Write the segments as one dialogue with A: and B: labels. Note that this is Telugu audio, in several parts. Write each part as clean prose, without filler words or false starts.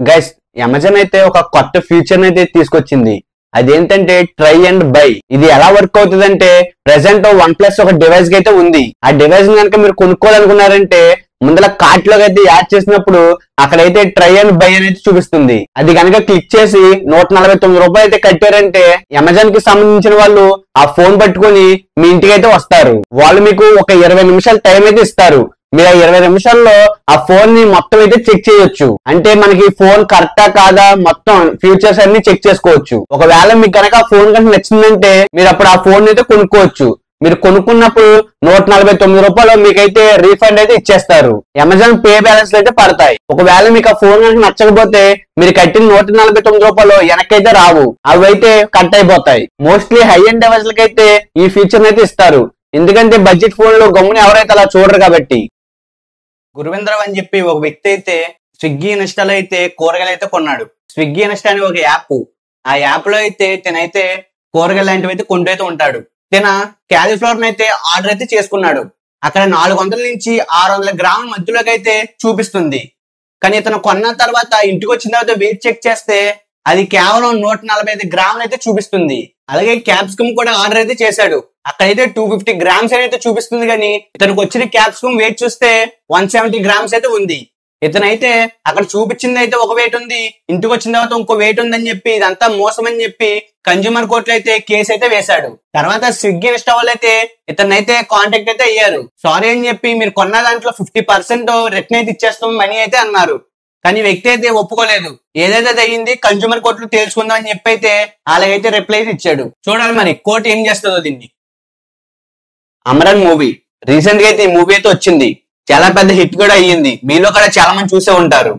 A: గైస్, అమెజాన్ అయితే ఒక కొత్త ఫీచర్ అయితే తీసుకొచ్చింది. అదేంటంటే ట్రై అండ్ బై. ఇది ఎలా వర్క్ అవుతుంది అంటే, ప్రెసెంట్ OnePlus ఒక డివైస్ కి అయితే ఉంది. ఆ డివైస్ కనుక మీరు కొనుక్కోవాలనుకున్నారంటే ముందర కార్ట్ లోకి అయితే యాడ్ చేసినప్పుడు అక్కడైతే ట్రై అండ్ బై అనేది చూపిస్తుంది. అది కనుక క్లిక్ చేసి ₹149 అయితే కట్టారంటే అమెజాన్ కి సంబంధించిన వాళ్ళు ఆ ఫోన్ పట్టుకొని మీ ఇంటికి అయితే వస్తారు. వాళ్ళు మీకు ఒక 20 నిమిషాల టైం అయితే ఇస్తారు. మీరు ఆ 20 నిమిషాల్లో ఆ ఫోన్ ని మొత్తం అయితే చెక్ చేయొచ్చు. అంటే మనకి ఫోన్ కరెక్టా కాదా మొత్తం ఫీచర్స్ అన్ని చెక్ చేసుకోవచ్చు. ఒకవేళ మీకు కనుక ఆ ఫోన్ కనుక నచ్చిందంటే మీరు అప్పుడు ఆ ఫోన్ అయితే కొనుక్కోవచ్చు. మీరు కొనుక్కున్నప్పుడు ₹149 మీకైతే రీఫండ్ అయితే ఇచ్చేస్తారు. అమెజాన్ పే బ్యాలెన్స్ అయితే పడతాయి. ఒకవేళ మీకు ఆ ఫోన్ కనుక నచ్చకపోతే మీరు కట్టిన ₹149 వెనకైతే రావు, అవి అయితే కట్ అయిపోతాయి. మోస్ట్లీ హై ఎండ్ డివైస్ లకైతే ఈ ఫీచర్ అయితే ఇస్తారు. ఎందుకంటే బడ్జెట్ ఫోన్ లో గమ్ముని ఎవరైతే అలా చూడరు కాబట్టి.
B: గురువేంద్ర అని చెప్పి ఒక వ్యక్తి అయితే స్విగ్గీ ఇన్స్టాలో అయితే కూరగాయలు అయితే కొన్నాడు. స్విగ్గీ ఇన్స్టా అనే ఒక యాప్. ఆ యాప్ లో అయితే తినైతే కూరగాయలు లాంటివి అయితే కొంటూ అయితే ఉంటాడు. తిన క్యాలీఫ్లవర్ అయితే ఆర్డర్ అయితే చేసుకున్నాడు. అక్కడ 400 నుంచి 600 గ్రాముల మధ్యలోకి అయితే చూపిస్తుంది. కానీ ఇతను కొన్న తర్వాత ఇంటికి వచ్చిన తర్వాత వెయిట్ చెక్ చేస్తే అది కేవలం 145 గ్రాములు అయితే చూపిస్తుంది. అలాగే క్యాప్సికమ్ కూడా ఆర్డర్ అయితే చేశాడు. అక్కడైతే 250 గ్రామ్స్ అయితే చూపిస్తుంది. కానీ ఇతనికి వచ్చిన క్యాప్సికమ్ వెయిట్ చూస్తే 170 గ్రామ్స్ అయితే ఉంది. ఇతనైతే అక్కడ చూపించింది అయితే ఒక వెయిట్ ఉంది, ఇంటికి వచ్చిన తర్వాత ఇంకో వెయిట్ ఉందని చెప్పి ఇదంతా మోసం అని చెప్పి కన్జ్యూమర్ కోర్టులో అయితే కేసు అయితే వేశాడు. తర్వాత స్విగ్గీ ఇన్స్టా వాళ్ళు అయితే ఇతనైతే కాంటాక్ట్ అయితే అయ్యారు. సారీ అని చెప్పి మీరు కొన్న దాంట్లో 50% రిటర్న్ అయితే ఇచ్చేస్తాం మనీ అయితే అన్నారు. కానీ వ్యక్తి అయితే ఒప్పుకోలేదు. ఏదైతే అయ్యింది కన్జ్యూమర్ కోర్టులో తేల్చుకుందాం అని చెప్పి అయితే అలాగైతే రిప్లై అయితే ఇచ్చాడు. చూడాలి మరి కోర్టు ఏం చేస్తుందో దీన్ని. అమరన్ మూవీ రీసెంట్ గా అయితే ఈ మూవీ అయితే వచ్చింది. చాలా పెద్ద హిట్ కూడా అయ్యింది. మీలో కూడా చాలా మంది చూసే ఉంటారు.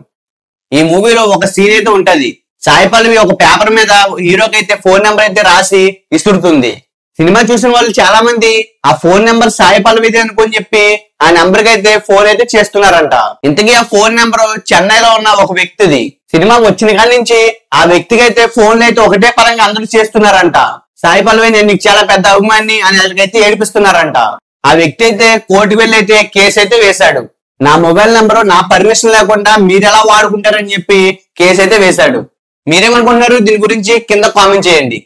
B: ఈ మూవీలో ఒక సీన్ అయితే ఉంటది. సాయి పల్లవి ఒక పేపర్ మీద హీరోకి అయితే ఫోన్ నెంబర్ అయితే రాసి ఇస్తుడుతుంది. సినిమా చూసిన వాళ్ళు చాలా మంది ఆ ఫోన్ నెంబర్ సాయి పల్లవిది అనుకుని చెప్పి ఆ నెంబర్ కి అయితే ఫోన్ అయితే చేస్తున్నారంట. ఇంతకీ ఆ ఫోన్ నెంబర్ చెన్నైలో ఉన్న ఒక వ్యక్తిది. సినిమా వచ్చిన కాడి నుంచి ఆ వ్యక్తికి అయితే ఫోన్లు అయితే ఒకటే పరంగా అందరూ చేస్తున్నారంట. సాయి పల్లవి నేను నీకు చాలా పెద్ద అభిమాని అని వాళ్ళకైతే ఏడిపిస్తున్నారంట. ఆ వ్యక్తి అయితే కోర్టుకు వెళ్ళి అయితే కేసు అయితే వేశాడు. నా మొబైల్ నెంబర్ నా పర్మిషన్ లేకుండా మీరు ఎలా వాడుకుంటారని చెప్పి కేసు అయితే వేశాడు. మీరేమనుకుంటున్నారు దీని గురించి కింద కామెంట్ చేయండి.